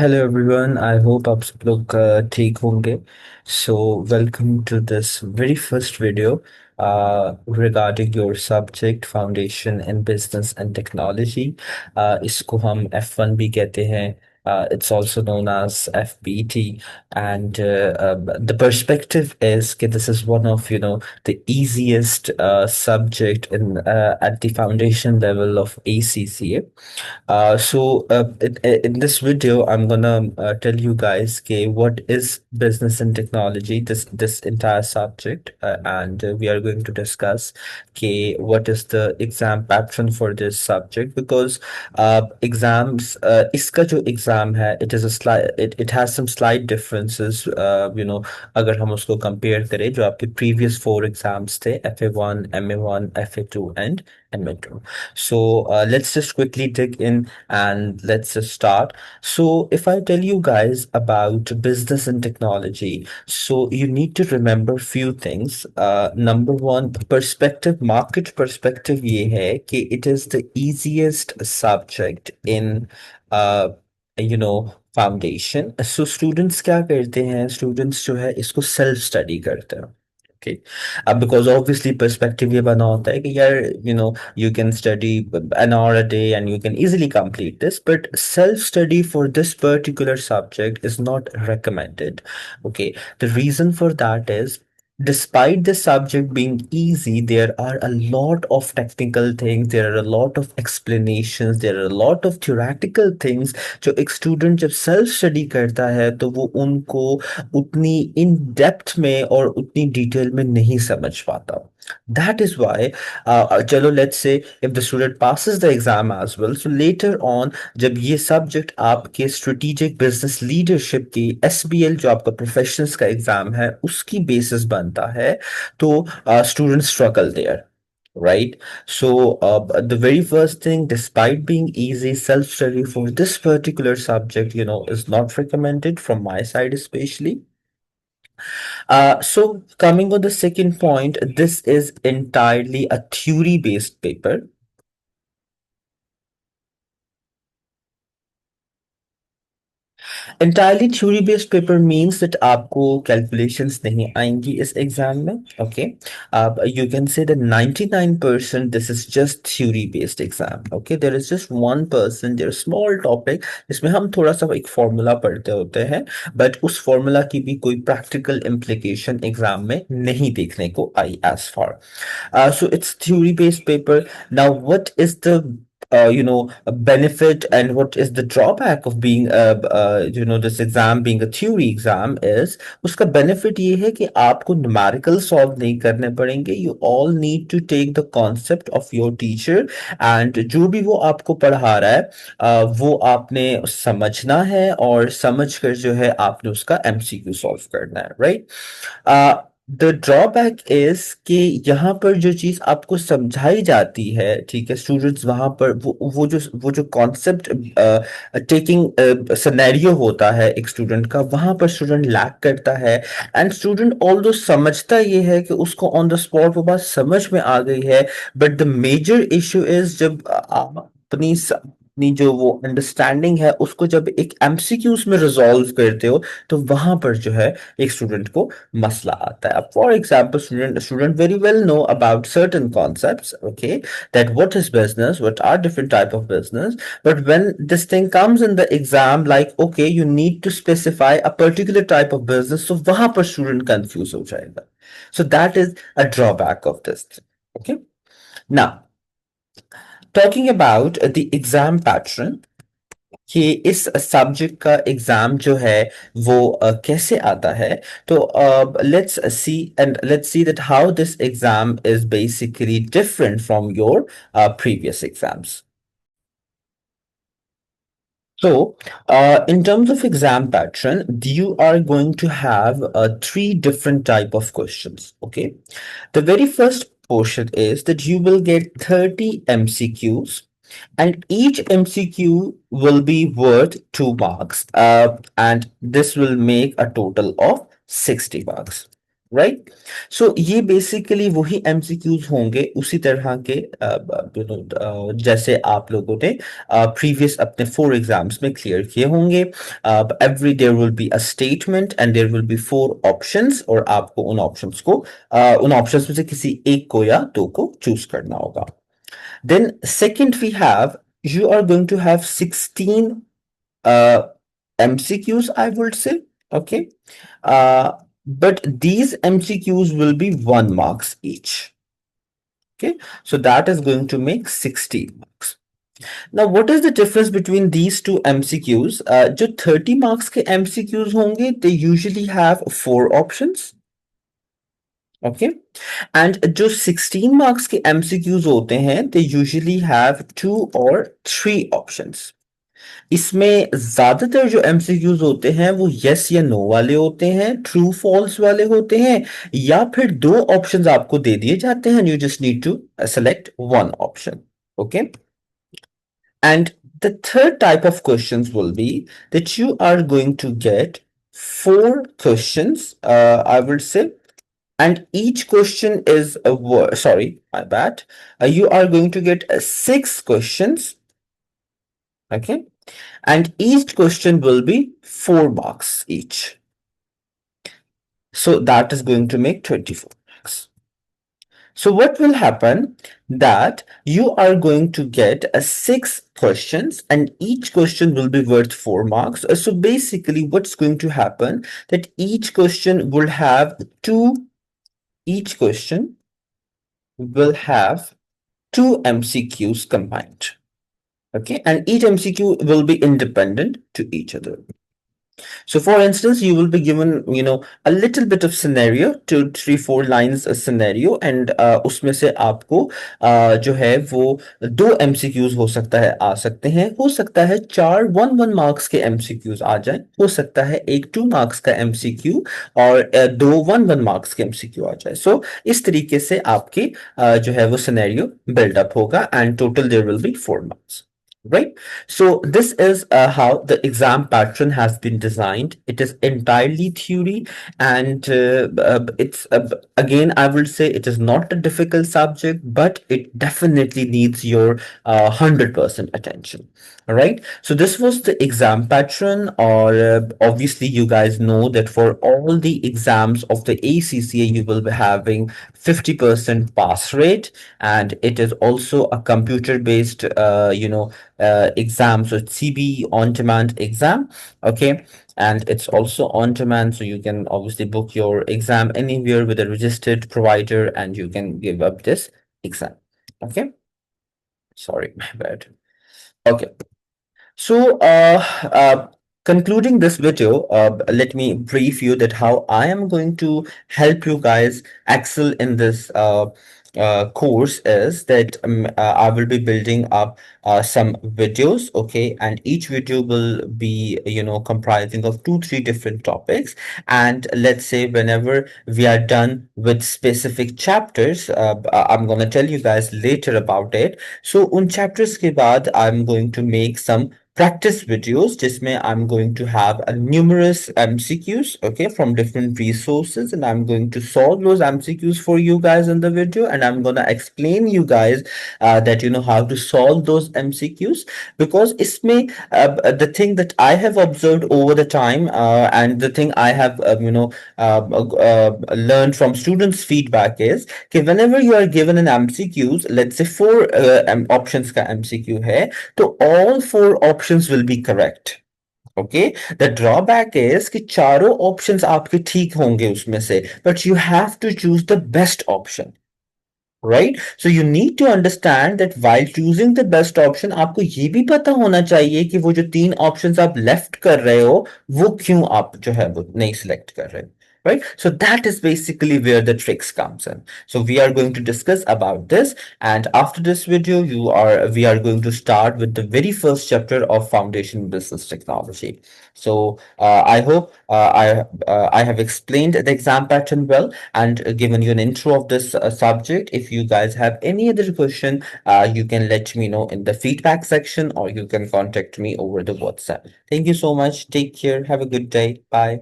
Hello everyone. I hope आप सब लोग ठीक होंगे। So welcome to this very first video regarding your subject foundation in business and technology. इसको हम F1 भी कहते हैं। It's also known as FBT, and the perspective is that this is one of the easiest subject in at the foundation level of ACCA. In this video, I'm gonna tell you guys, okay, what is business and technology, this entire subject, and we are going to discuss, okay, what is the exam pattern for this subject because exams, इसका जो exam है, it has some slight differences, अगर हम उसको compare करें जो आपके previous four exams थे, FA1, MA1, FA2 and MA2. So let's just quickly dig in and let's just start. So if I tell you guys about business and technology, so you need to remember few things. Number one, perspective, market perspective ये है कि it is the easiest subject in uh, foundation. So students क्या करते हैं? Students जो है इसको self study करते हैं. Okay. अब because obviously perspective ये बना होता है कि यार you can study an hour a day and you can easily complete this, but self study for this particular subject is not recommended. Okay, the reason for that is, despite the subject being easy, there are a lot of technical things, there are a lot of explanations, there are a lot of theoretical things जो एक student जब self study करता है तो वो उनको उतनी in depth में और उतनी डिटेल में नहीं समझ पाता. That is why, चलो let's say if the student passes the exam as well, so later on जब ये subject आपके strategic business leadership की SBL जो आपका professionals का exam है उसकी basis बनता है तो students struggle there. Right. So, the very first thing, despite being easy, self-study for this particular subject, is not recommended from my side, especially. So coming on the second point, this is entirely a theory-based paper. Entirely theory-based paper means that आपको calculations नहीं आएंगी इस exam में. Okay. You can say that 99% this is just theory-based exam. Okay. There is just 1%, there is small topic जिसमें हम थोड़ा सा एक formula पढ़ते होते हैं, but उस formula की भी कोई practical implication exam में नहीं देखने को आई as far. So it's theory-based paper. Now, what is the a benefit and what is the drawback of being this exam being a theory exam is उसका benefit ये है कि आपको numerical solve नहीं करने पड़ेंगे. You all need to take the concept of your teacher and जो भी वो आपको पढ़ा रहा है वो आपने समझना है और समझ कर जो है आपने उसका MCQ solve करना है, right? द ड्रॉबैक इज कि यहाँ पर जो चीज आपको समझाई जाती है, ठीक है, स्टूडेंट्स वहां पर वो जो कॉन्सेप्ट टेकिंग सिनेरियो होता है एक स्टूडेंट का, वहां पर स्टूडेंट लैक करता है. एंड स्टूडेंट ऑल्दो समझता ये है कि उसको ऑन द स्पॉट वो बात समझ में आ गई है, but the major issue is जब आप अपनी जो वो अंडरस्टैंडिंग है उसको जब एक एमसीक्यूज में रिजॉल्व करते हो तो वहां पर जो है एक स्टूडेंट को मसला आता है. अब for example student very well know about certain concepts, okay, that what is business, what are different type of business, but when this thing comes in the exam like okay you need to specify a particular type of business, तो वहां पर student confuse हो जाएगा. So that is a drawback of this. Okay. Now talking about the exam pattern कि इस subject का exam जो है वो कैसे आता है, तो let's see that how this exam is basically different from your previous exams. So, in terms of exam pattern, you are going to have three different type of questions. Okay, the very first portion is that you will get 30 MCQs, and each MCQ will be worth 2 marks, and this will make a total of 60 marks. Right. सो ये basically वही MCQs होंगे उसी तरह के जैसे आप लोगों ने प्रीवियस अपने 4 एग्जाम्स में क्लियर किए होंगे। Every there will be a statement and there will be 4 options, और आपको उन ऑप्शंस में से किसी एक को या दो को चूज करना होगा। Then second we have, you are going to have 16 uh, MCQs, I would say. Okay. Uh, but these MCQs will be 1 marks each. Okay. So that is going to make 60 marks. Now, what is the difference between these two MCQs? जो 30 marks के MCQs होंगे, they usually have 4 options. Okay. And जो 16 marks के MCQs होते हैं, they usually have 2 or 3 options. इसमें ज्यादातर जो एमसीक्यूज होते हैं वो यस या नो वाले होते हैं, ट्रू फॉल्स वाले होते हैं, या फिर 2 ऑप्शंस आपको दे दिए जाते हैं, you just need to select 1 option. Okay. And the third type of questions will be that you are going to get 4 questions, I would say, and each question is a word, sorry, my bad. You are going to get 6 questions. Okay. And each question will be 4 marks each. So that is going to make 24 marks. So what will happen, that you are going to get 6 questions and each question will be worth 4 marks. So basically what's going to happen, that each question will have two MCQs combined. Okay. And each MCQ will be independent to each other. So for instance, you will be given, a little bit of scenario, 2, 3, 4 lines a scenario, and उसमें से आपको जो है वो 2 MCQs हो सकता है आ सकते हैं, हो सकता है 4 1 1 marks के MCQs आ जाए, हो सकता है एक 2 marks का MCQ और 2 1 1 marks के MCQ आ जाए। सो इस तरीके से आपके जो है वो सिनेरियो बिल्डअप होगा and total there will be 4 marks. Right. So this is how the exam pattern has been designed. It is entirely theory, and it's again, I would say it is not a difficult subject, but it definitely needs your 100% attention. All right. So this was the exam pattern, or obviously you guys know that for all the exams of the ACCA, you will be having 50% pass rate, and it is also a computer based, exam. So it's CBE on demand exam. Okay. And it's also on demand. So you can obviously book your exam anywhere with a registered provider and you can give up this exam. Okay. Sorry, my bad. Okay. So, concluding this video, let me brief you that how I am going to help you guys excel in this course is that I will be building up some videos, okay, and each video will be, comprising of 2, 3 different topics. And let's say whenever we are done with specific chapters, I'm gonna tell you guys later about it. So, उन chapters के बाद I'm going to make some practice videos जिसमें I'm going to have a numerous MCQs, okay, from different resources, and I'm going to solve those MCQs for you guys in the video, and I'm gonna explain you guys that how to solve those MCQs, because इसमें the thing that I have observed over the time, and the thing I have learned from students feedback is कि whenever you are given an MCQs, let's say 4 options का MCQ है, तो all 4 options will be correct. Okay. The drawback is कि चारों options आपके ठीक होंगे उसमें से, but you have to choose the best option. Right? So you need to understand that while choosing the best option, आपको ये भी पता होना चाहिए कि वो जो 3 options आप left कर रहे हो, वो क्यों आप जो है वो नहीं select कर रहे हो. Right? So that is basically where the tricks comes in. So we are going to discuss about this, and after this video, we are going to start with the very first chapter of Foundation Business Technology. So I hope I have explained the exam pattern well and given you an intro of this subject. If you guys have any other question, you can let me know in the feedback section or you can contact me over the WhatsApp. Thank you so much. Take care. Have a good day. Bye.